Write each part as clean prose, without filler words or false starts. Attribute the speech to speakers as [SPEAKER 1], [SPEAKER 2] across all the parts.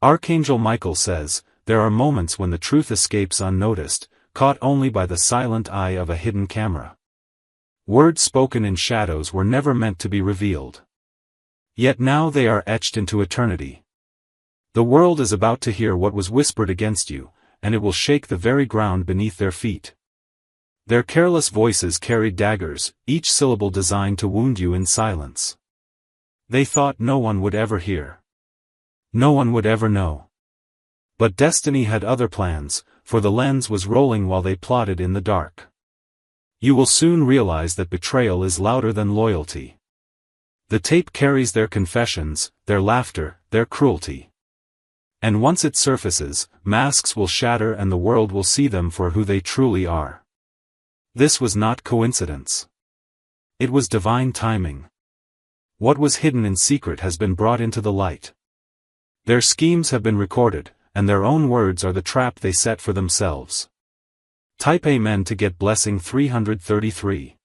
[SPEAKER 1] Archangel Michael says, there are moments when the truth escapes unnoticed, caught only by the silent eye of a hidden camera. Words spoken in shadows were never meant to be revealed. Yet now they are etched into eternity. The world is about to hear what was whispered against you, and it will shake the very ground beneath their feet. Their careless voices carried daggers, each syllable designed to wound you in silence. They thought no one would ever hear. No one would ever know. But destiny had other plans, for the lens was rolling while they plotted in the dark. You will soon realize that betrayal is louder than loyalty. The tape carries their confessions, their laughter, their cruelty. And once it surfaces, masks will shatter and the world will see them for who they truly are. This was not coincidence. It was divine timing. What was hidden in secret has been brought into the light. Their schemes have been recorded, and their own words are the trap they set for themselves. Type Amen to get blessing 333.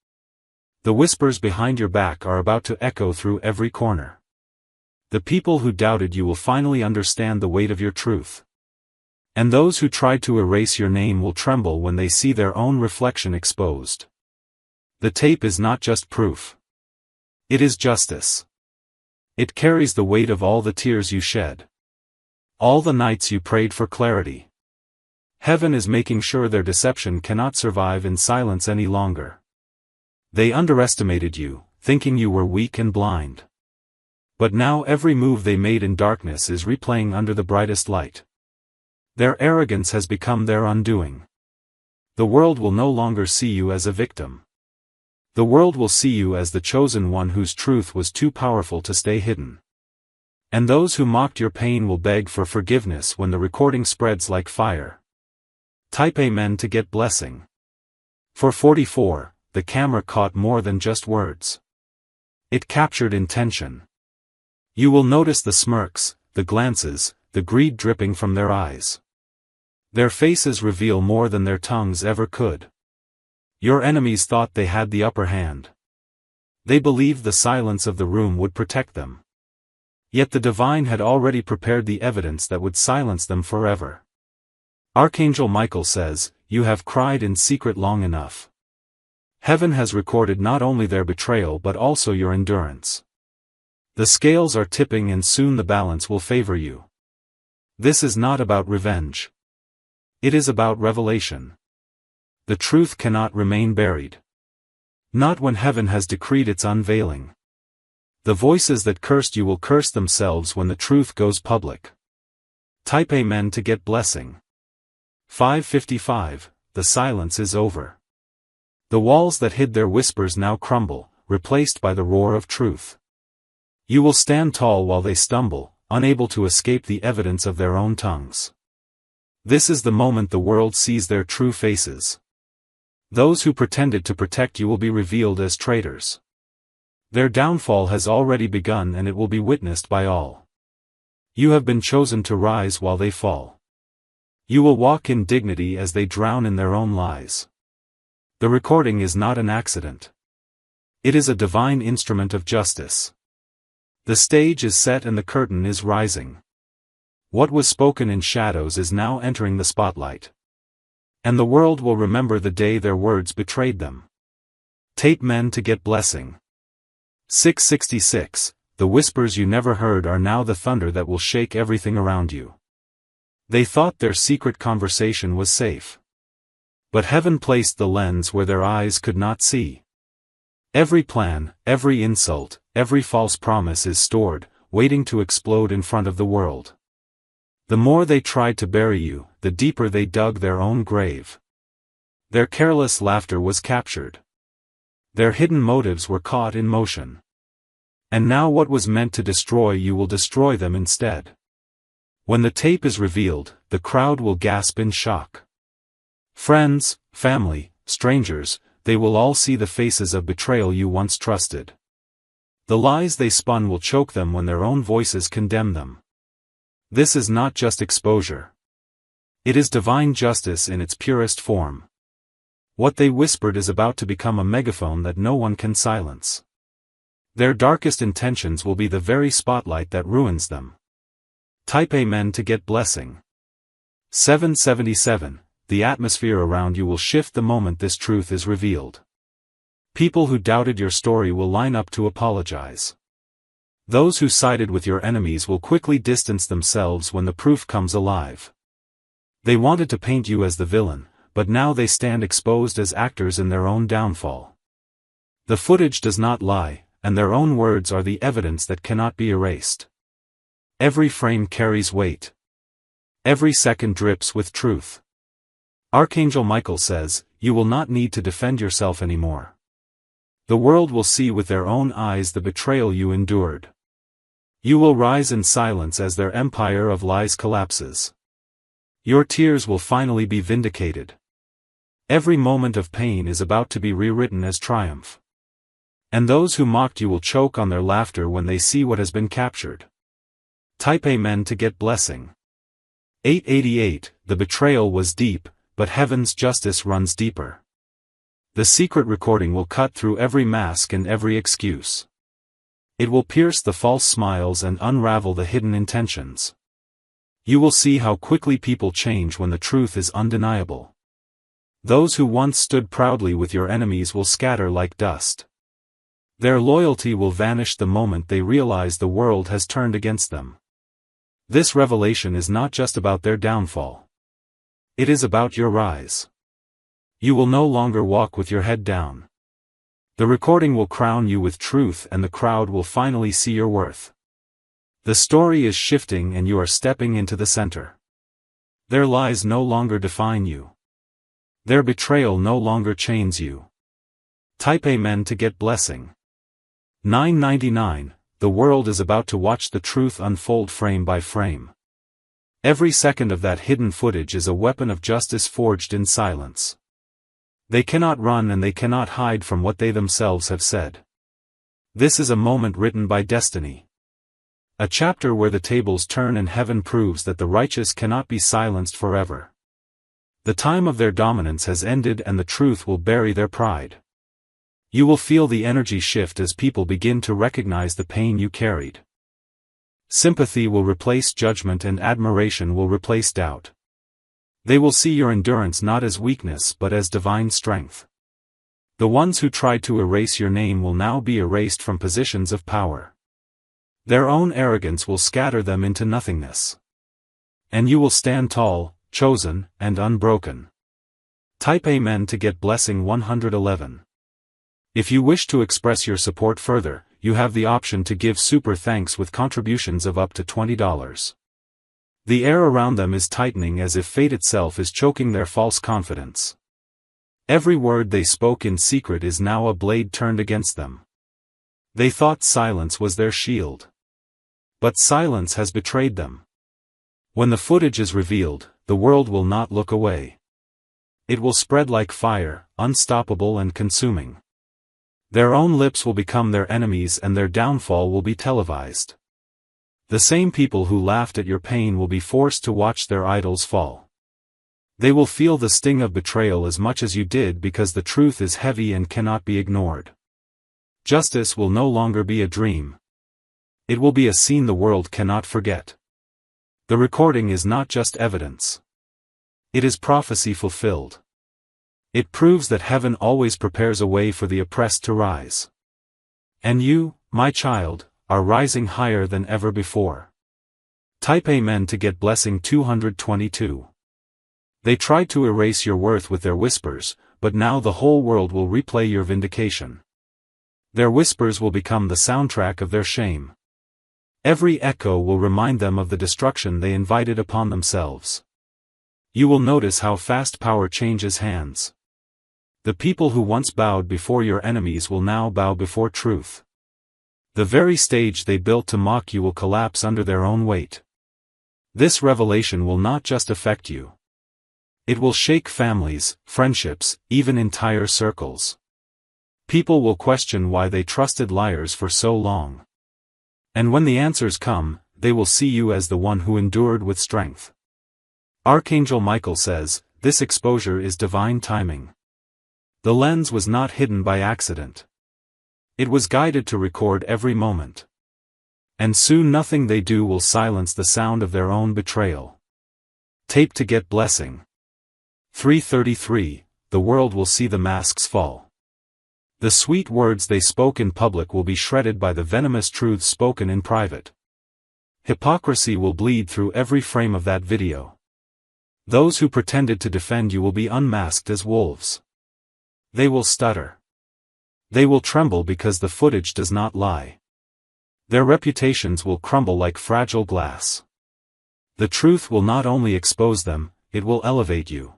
[SPEAKER 1] The whispers behind your back are about to echo through every corner. The people who doubted you will finally understand the weight of your truth. And those who tried to erase your name will tremble when they see their own reflection exposed. The tape is not just proof. It is justice. It carries the weight of all the tears you shed. All the nights you prayed for clarity. Heaven is making sure their deception cannot survive in silence any longer. They underestimated you, thinking you were weak and blind. But now every move they made in darkness is replaying under the brightest light. Their arrogance has become their undoing. The world will no longer see you as a victim. The world will see you as the chosen one whose truth was too powerful to stay hidden. And those who mocked your pain will beg for forgiveness when the recording spreads like fire. Type Amen to get blessing. For 44, the camera caught more than just words. It captured intention. You will notice the smirks, the glances, the greed dripping from their eyes. Their faces reveal more than their tongues ever could. Your enemies thought they had the upper hand. They believed the silence of the room would protect them. Yet the divine had already prepared the evidence that would silence them forever. Archangel Michael says, you have cried in secret long enough. Heaven has recorded not only their betrayal but also your endurance. The scales are tipping and soon the balance will favor you. This is not about revenge. It is about revelation. The truth cannot remain buried. Not when heaven has decreed its unveiling. The voices that cursed you will curse themselves when the truth goes public. Type Amen to get blessing. 555, the silence is over. The walls that hid their whispers now crumble, replaced by the roar of truth. You will stand tall while they stumble, unable to escape the evidence of their own tongues. This is the moment the world sees their true faces. Those who pretended to protect you will be revealed as traitors. Their downfall has already begun and it will be witnessed by all. You have been chosen to rise while they fall. You will walk in dignity as they drown in their own lies. The recording is not an accident. It is a divine instrument of justice. The stage is set and the curtain is rising. What was spoken in shadows is now entering the spotlight. And the world will remember the day their words betrayed them. Tape Men to get blessing. 666, the whispers you never heard are now the thunder that will shake everything around you. They thought their secret conversation was safe. But heaven placed the lens where their eyes could not see. Every plan, every insult, every false promise is stored, waiting to explode in front of the world. The more they tried to bury you, the deeper they dug their own grave. Their careless laughter was captured. Their hidden motives were caught in motion. And now what was meant to destroy you will destroy them instead. When the tape is revealed, the crowd will gasp in shock. Friends, family, strangers, they will all see the faces of betrayal you once trusted. The lies they spun will choke them when their own voices condemn them. This is not just exposure. It is divine justice in its purest form. What they whispered is about to become a megaphone that no one can silence. Their darkest intentions will be the very spotlight that ruins them. Type Amen to get blessing. 777. The atmosphere around you will shift the moment this truth is revealed. People who doubted your story will line up to apologize. Those who sided with your enemies will quickly distance themselves when the proof comes alive. They wanted to paint you as the villain, but now they stand exposed as actors in their own downfall. The footage does not lie, and their own words are the evidence that cannot be erased. Every frame carries weight. Every second drips with truth. Archangel Michael says, you will not need to defend yourself anymore. The world will see with their own eyes the betrayal you endured. You will rise in silence as their empire of lies collapses. Your tears will finally be vindicated. Every moment of pain is about to be rewritten as triumph. And those who mocked you will choke on their laughter when they see what has been captured. Type Amen to get blessing. 888. The betrayal was deep, but heaven's justice runs deeper. The secret recording will cut through every mask and every excuse. It will pierce the false smiles and unravel the hidden intentions. You will see how quickly people change when the truth is undeniable. Those who once stood proudly with your enemies will scatter like dust. Their loyalty will vanish the moment they realize the world has turned against them. This revelation is not just about their downfall. It is about your rise. You will no longer walk with your head down. The recording will crown you with truth and the crowd will finally see your worth. The story is shifting and you are stepping into the center. Their lies no longer define you. Their betrayal no longer chains you. Type Amen to get blessing. 999. The world is about to watch the truth unfold frame by frame. Every second of that hidden footage is a weapon of justice forged in silence. They cannot run and they cannot hide from what they themselves have said. This is a moment written by destiny. A chapter where the tables turn and heaven proves that the righteous cannot be silenced forever. The time of their dominance has ended and the truth will bury their pride. You will feel the energy shift as people begin to recognize the pain you carried. Sympathy will replace judgment and admiration will replace doubt. They will see your endurance not as weakness but as divine strength. The ones who tried to erase your name will now be erased from positions of power. Their own arrogance will scatter them into nothingness. And you will stand tall, chosen, and unbroken. Type Amen to get blessing 111. If you wish to express your support further, you have the option to give super thanks with contributions of up to $20. The air around them is tightening as if fate itself is choking their false confidence. Every word they spoke in secret is now a blade turned against them. They thought silence was their shield. But silence has betrayed them. When the footage is revealed, the world will not look away. It will spread like fire, unstoppable and consuming. Their own lips will become their enemies and their downfall will be televised. The same people who laughed at your pain will be forced to watch their idols fall. They will feel the sting of betrayal as much as you did because the truth is heavy and cannot be ignored. Justice will no longer be a dream. It will be a scene the world cannot forget. The recording is not just evidence. It is prophecy fulfilled. It proves that heaven always prepares a way for the oppressed to rise. And you, my child, are rising higher than ever before. Type Amen to get blessing 222. They tried to erase your worth with their whispers, but now the whole world will replay your vindication. Their whispers will become the soundtrack of their shame. Every echo will remind them of the destruction they invited upon themselves. You will notice how fast power changes hands. The people who once bowed before your enemies will now bow before truth. The very stage they built to mock you will collapse under their own weight. This revelation will not just affect you. It will shake families, friendships, even entire circles. People will question why they trusted liars for so long. And when the answers come, they will see you as the one who endured with strength. Archangel Michael says, this exposure is divine timing. The lens was not hidden by accident. It was guided to record every moment. And soon nothing they do will silence the sound of their own betrayal. Tape to get blessing. 333, the world will see the masks fall. The sweet words they spoke in public will be shredded by the venomous truths spoken in private. Hypocrisy will bleed through every frame of that video. Those who pretended to defend you will be unmasked as wolves. They will stutter. They will tremble because the footage does not lie. Their reputations will crumble like fragile glass. The truth will not only expose them, it will elevate you.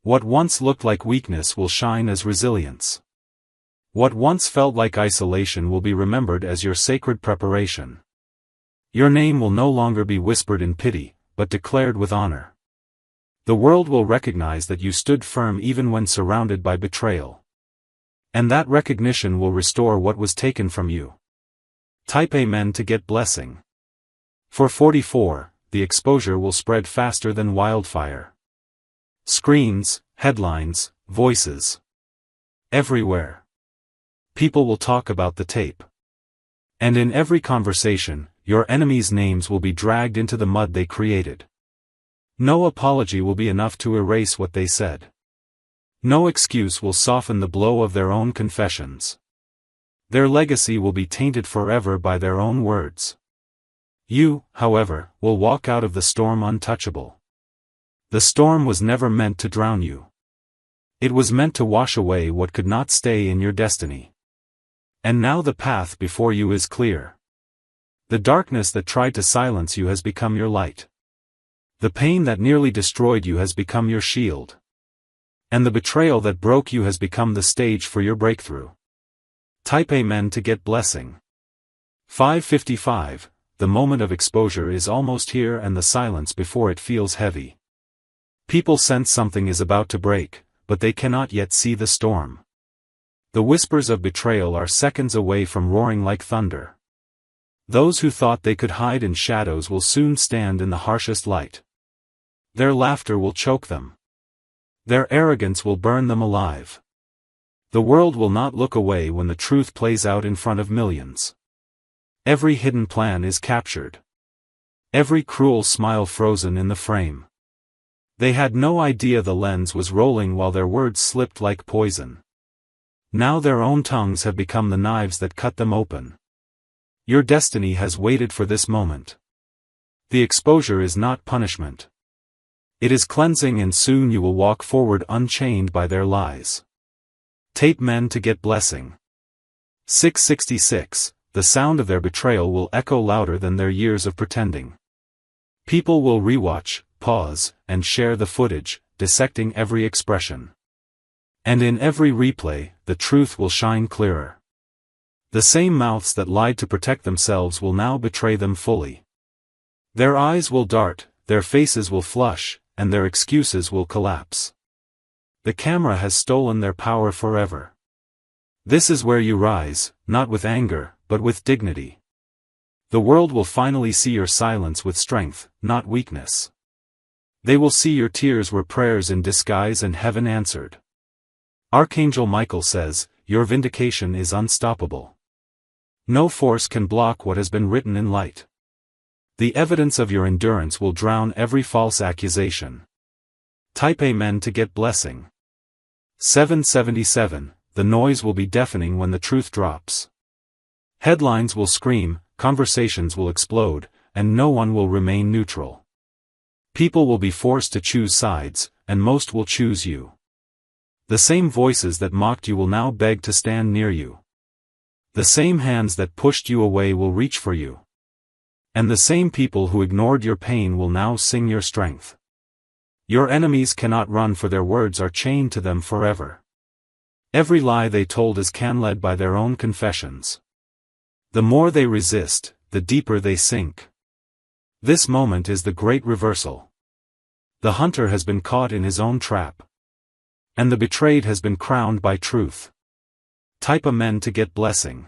[SPEAKER 1] What once looked like weakness will shine as resilience. What once felt like isolation will be remembered as your sacred preparation. Your name will no longer be whispered in pity, but declared with honor. The world will recognize that you stood firm even when surrounded by betrayal. And that recognition will restore what was taken from you. Type Amen to get blessing. For 44, the exposure will spread faster than wildfire. Screens, headlines, voices. Everywhere. People will talk about the tape. And in every conversation, your enemies' names will be dragged into the mud they created. No apology will be enough to erase what they said. No excuse will soften the blow of their own confessions. Their legacy will be tainted forever by their own words. You, however, will walk out of the storm untouchable. The storm was never meant to drown you. It was meant to wash away what could not stay in your destiny. And now the path before you is clear. The darkness that tried to silence you has become your light. The pain that nearly destroyed you has become your shield. And the betrayal that broke you has become the stage for your breakthrough. Type Amen to get blessing. 555, the moment of exposure is almost here and the silence before it feels heavy. People sense something is about to break, but they cannot yet see the storm. The whispers of betrayal are seconds away from roaring like thunder. Those who thought they could hide in shadows will soon stand in the harshest light. Their laughter will choke them. Their arrogance will burn them alive. The world will not look away when the truth plays out in front of millions. Every hidden plan is captured. Every cruel smile frozen in the frame. They had no idea the lens was rolling while their words slipped like poison. Now their own tongues have become the knives that cut them open. Your destiny has waited for this moment. The exposure is not punishment. It is cleansing, and soon you will walk forward unchained by their lies. Tape men to get blessing. 666, the sound of their betrayal will echo louder than their years of pretending. People will rewatch, pause, and share the footage, dissecting every expression. And in every replay, the truth will shine clearer. The same mouths that lied to protect themselves will now betray them fully. Their eyes will dart, their faces will flush, and their excuses will collapse. The camera has stolen their power forever. This is where you rise, not with anger, but with dignity. The world will finally see your silence with strength, not weakness. They will see your tears were prayers in disguise and heaven answered. Archangel Michael says, your vindication is unstoppable. No force can block what has been written in light. The evidence of your endurance will drown every false accusation. Type Amen to get blessing. 777, the noise will be deafening when the truth drops. Headlines will scream, conversations will explode, and no one will remain neutral. People will be forced to choose sides, and most will choose you. The same voices that mocked you will now beg to stand near you. The same hands that pushed you away will reach for you. And the same people who ignored your pain will now sing your strength. Your enemies cannot run, for their words are chained to them forever. Every lie they told is can-led by their own confessions. The more they resist, the deeper they sink. This moment is the great reversal. The hunter has been caught in his own trap. And the betrayed has been crowned by truth. Type Amen to get blessing.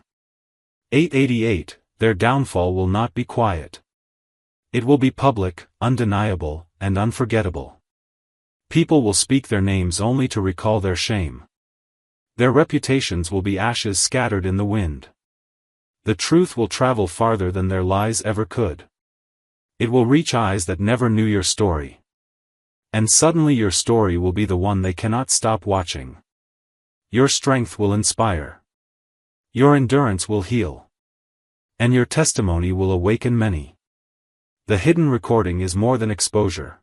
[SPEAKER 1] 888, their downfall will not be quiet. It will be public, undeniable, and unforgettable. People will speak their names only to recall their shame. Their reputations will be ashes scattered in the wind. The truth will travel farther than their lies ever could. It will reach eyes that never knew your story. And suddenly your story will be the one they cannot stop watching. Your strength will inspire. Your endurance will heal. And your testimony will awaken many. The hidden recording is more than exposure.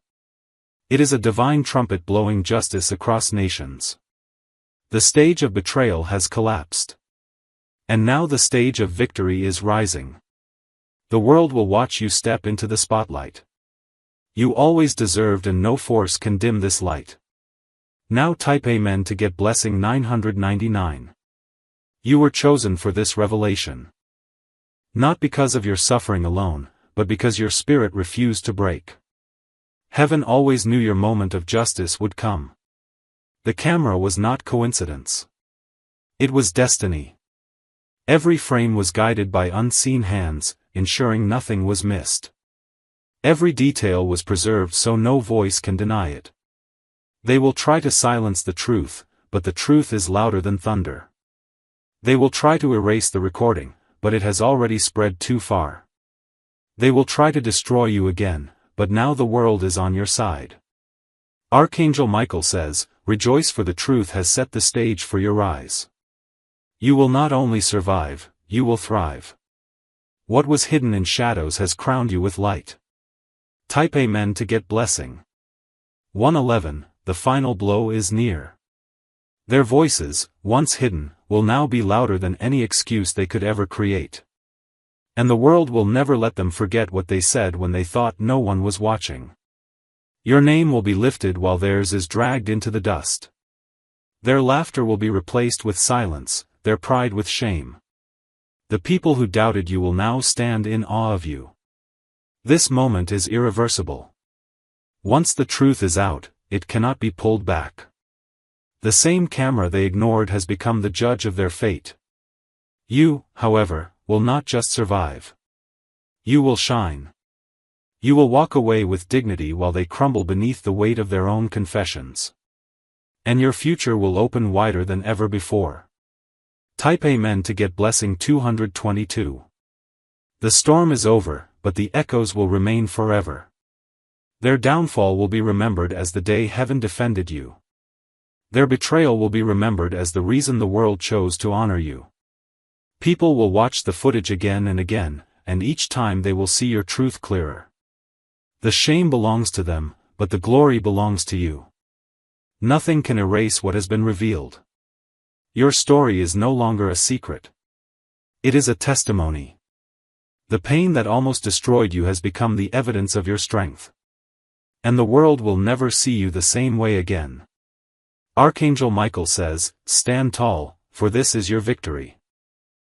[SPEAKER 1] It is a divine trumpet blowing justice across nations. The stage of betrayal has collapsed. And now the stage of victory is rising. The world will watch you step into the spotlight. You always deserved, and no force can dim this light. Now type Amen to get blessing 999. You were chosen for this revelation. Not because of your suffering alone, but because your spirit refused to break. Heaven always knew your moment of justice would come. The camera was not coincidence. It was destiny. Every frame was guided by unseen hands, ensuring nothing was missed. Every detail was preserved so no voice can deny it. They will try to silence the truth, but the truth is louder than thunder. They will try to erase the recording, but it has already spread too far. They will try to destroy you again, but now the world is on your side. Archangel Michael says, "Rejoice, for the truth has set the stage for your rise." You will not only survive, you will thrive. What was hidden in shadows has crowned you with light. Type Amen to get blessing. 111, the final blow is near. Their voices, once hidden, will now be louder than any excuse they could ever create. And the world will never let them forget what they said when they thought no one was watching. Your name will be lifted while theirs is dragged into the dust. Their laughter will be replaced with silence, their pride with shame. The people who doubted you will now stand in awe of you. This moment is irreversible. Once the truth is out, it cannot be pulled back. The same camera they ignored has become the judge of their fate. You, however, will not just survive. You will shine. You will walk away with dignity while they crumble beneath the weight of their own confessions. And your future will open wider than ever before. Type Amen to get blessing 222. The storm is over, but the echoes will remain forever. Their downfall will be remembered as the day heaven defended you. Their betrayal will be remembered as the reason the world chose to honor you. People will watch the footage again and again, and each time they will see your truth clearer. The shame belongs to them, but the glory belongs to you. Nothing can erase what has been revealed. Your story is no longer a secret. It is a testimony. The pain that almost destroyed you has become the evidence of your strength. And the world will never see you the same way again. Archangel Michael says, "Stand tall, for this is your victory.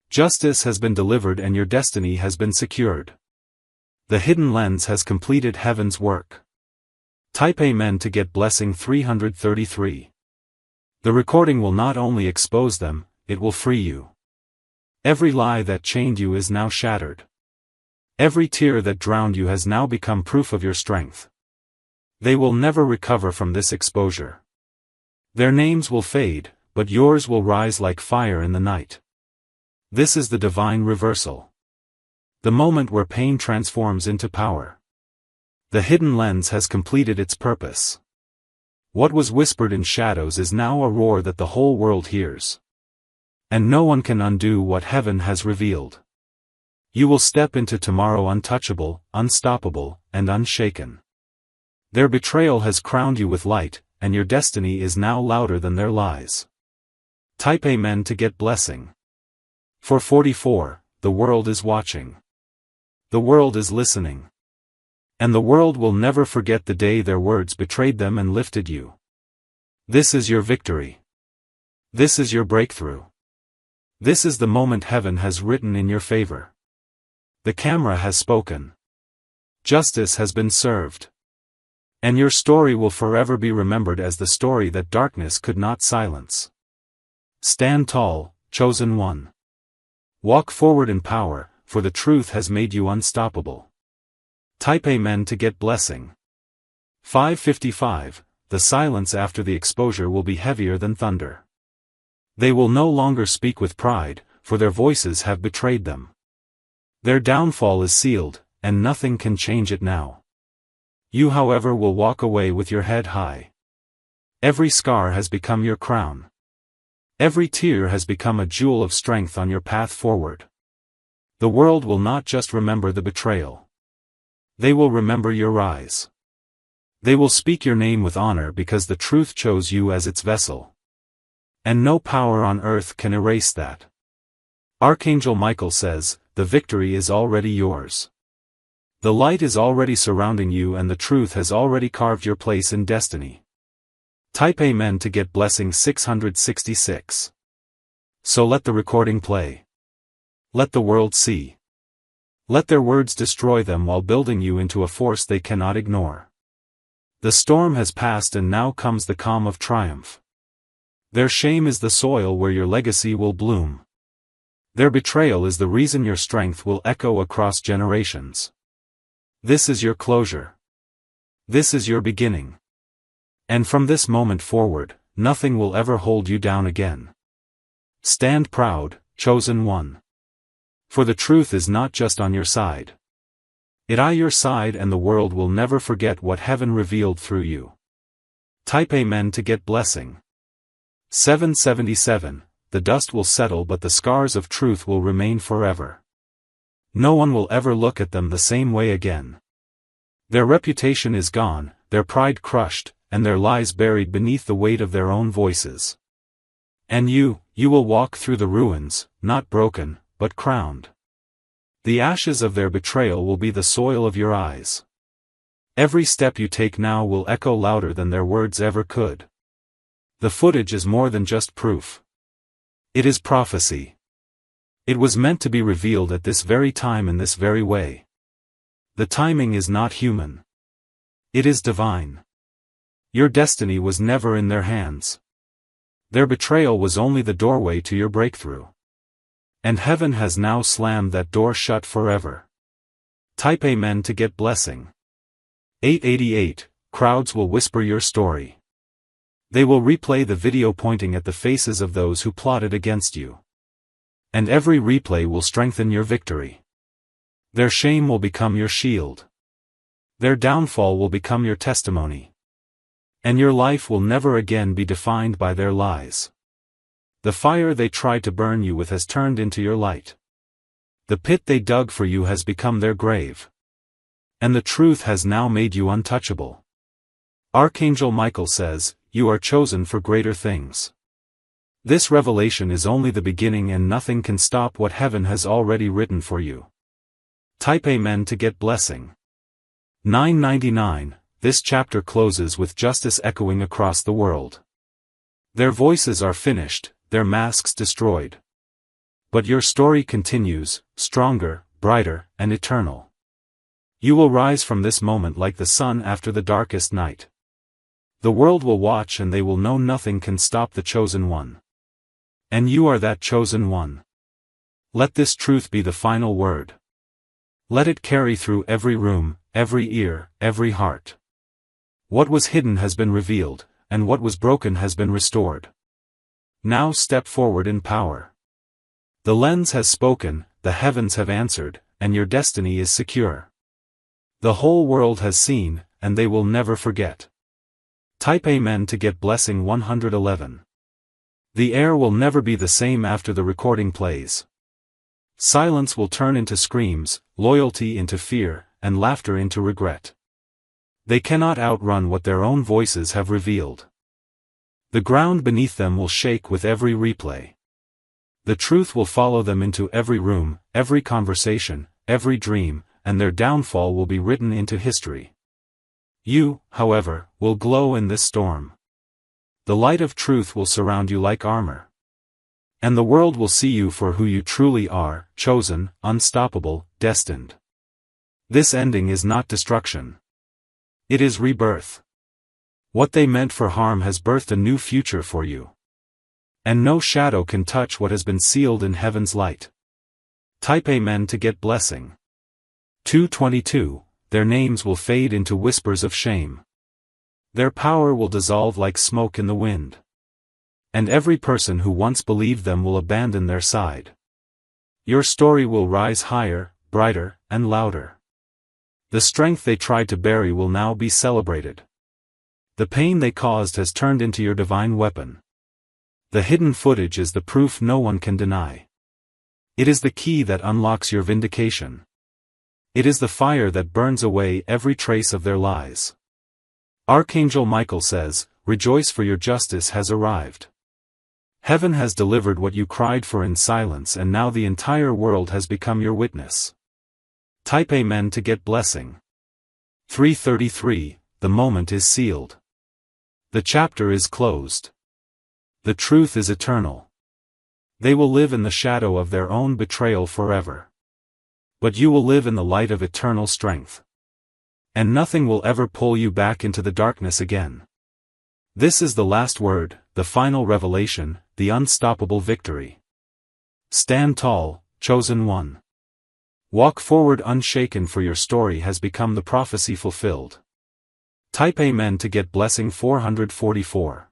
[SPEAKER 1] Justice has been delivered and your destiny has been secured. The hidden lens has completed heaven's work." Type Amen to get blessing 333. The recording will not only expose them, it will free you. Every lie that chained you is now shattered. Every tear that drowned you has now become proof of your strength. They will never recover from this exposure. Their names will fade, but yours will rise like fire in the night. This is the divine reversal. The moment where pain transforms into power. The hidden lens has completed its purpose. What was whispered in shadows is now a roar that the whole world hears. And no one can undo what heaven has revealed. You will step into tomorrow untouchable, unstoppable, and unshaken. Their betrayal has crowned you with light, and your destiny is now louder than their lies. Type Amen to get blessing. For 44, the world is watching. The world is listening. And the world will never forget the day their words betrayed them and lifted you. This is your victory. This is your breakthrough. This is the moment heaven has written in your favor. The camera has spoken. Justice has been served. And your story will forever be remembered as the story that darkness could not silence. Stand tall, chosen one. Walk forward in power, for the truth has made you unstoppable. Type Amen to get blessing. 555, the silence after the exposure will be heavier than thunder. They will no longer speak with pride, for their voices have betrayed them. Their downfall is sealed, and nothing can change it now. You, however, will walk away with your head high. Every scar has become your crown. Every tear has become a jewel of strength on your path forward. The world will not just remember the betrayal. They will remember your rise. They will speak your name with honor because the truth chose you as its vessel. And no power on earth can erase that. Archangel Michael says, the victory is already yours. The light is already surrounding you and the truth has already carved your place in destiny. Type Amen to get blessing 666. So let the recording play. Let the world see. Let their words destroy them while building you into a force they cannot ignore. The storm has passed and now comes the calm of triumph. Their shame is the soil where your legacy will bloom. Their betrayal is the reason your strength will echo across generations. This is your closure. This is your beginning. And from this moment forward, nothing will ever hold you down again. Stand proud, chosen one. For the truth is not just on your side. It is your side and the world will never forget what heaven revealed through you. Type Amen to get blessing. 777, the dust will settle but the scars of truth will remain forever. No one will ever look at them the same way again. Their reputation is gone, their pride crushed, and their lies buried beneath the weight of their own voices. And you will walk through the ruins, not broken, but crowned. The ashes of their betrayal will be the soil of your eyes. Every step you take now will echo louder than their words ever could. The footage is more than just proof. It is prophecy. It was meant to be revealed at this very time in this very way. The timing is not human. It is divine. Your destiny was never in their hands. Their betrayal was only the doorway to your breakthrough. And heaven has now slammed that door shut forever. Type Amen to get blessing. 888, crowds will whisper your story. They will replay the video pointing at the faces of those who plotted against you. And every replay will strengthen your victory. Their shame will become your shield. Their downfall will become your testimony. And your life will never again be defined by their lies. The fire they tried to burn you with has turned into your light. The pit they dug for you has become their grave. And the truth has now made you untouchable. Archangel Michael says, you are chosen for greater things. This revelation is only the beginning and nothing can stop what heaven has already written for you. Type Amen to get blessing. 999, this chapter closes with justice echoing across the world. Their voices are finished, their masks destroyed. But your story continues, stronger, brighter, and eternal. You will rise from this moment like the sun after the darkest night. The world will watch and they will know nothing can stop the chosen one. And you are that chosen one. Let this truth be the final word. Let it carry through every room, every ear, every heart. What was hidden has been revealed, and what was broken has been restored. Now step forward in power. The lens has spoken, the heavens have answered, and your destiny is secure. The whole world has seen, and they will never forget. Type Amen to get blessing 111. The air will never be the same after the recording plays. Silence will turn into screams, loyalty into fear, and laughter into regret. They cannot outrun what their own voices have revealed. The ground beneath them will shake with every replay. The truth will follow them into every room, every conversation, every dream, and their downfall will be written into history. You, however, will glow in this storm. The light of truth will surround you like armor. And the world will see you for who you truly are, chosen, unstoppable, destined. This ending is not destruction. It is rebirth. What they meant for harm has birthed a new future for you. And no shadow can touch what has been sealed in heaven's light. Type Amen to get blessing. 222, their names will fade into whispers of shame. Their power will dissolve like smoke in the wind. And every person who once believed them will abandon their side. Your story will rise higher, brighter, and louder. The strength they tried to bury will now be celebrated. The pain they caused has turned into your divine weapon. The hidden footage is the proof no one can deny. It is the key that unlocks your vindication. It is the fire that burns away every trace of their lies. Archangel Michael says, "Rejoice, for your justice has arrived. Heaven has delivered what you cried for in silence, and now the entire world has become your witness." Type Amen to get blessing. 333, the moment is sealed. The chapter is closed. The truth is eternal. They will live in the shadow of their own betrayal forever. But you will live in the light of eternal strength. And nothing will ever pull you back into the darkness again. This is the last word, the final revelation, the unstoppable victory. Stand tall, chosen one. Walk forward unshaken, for your story has become the prophecy fulfilled. Type Amen to get blessing 444.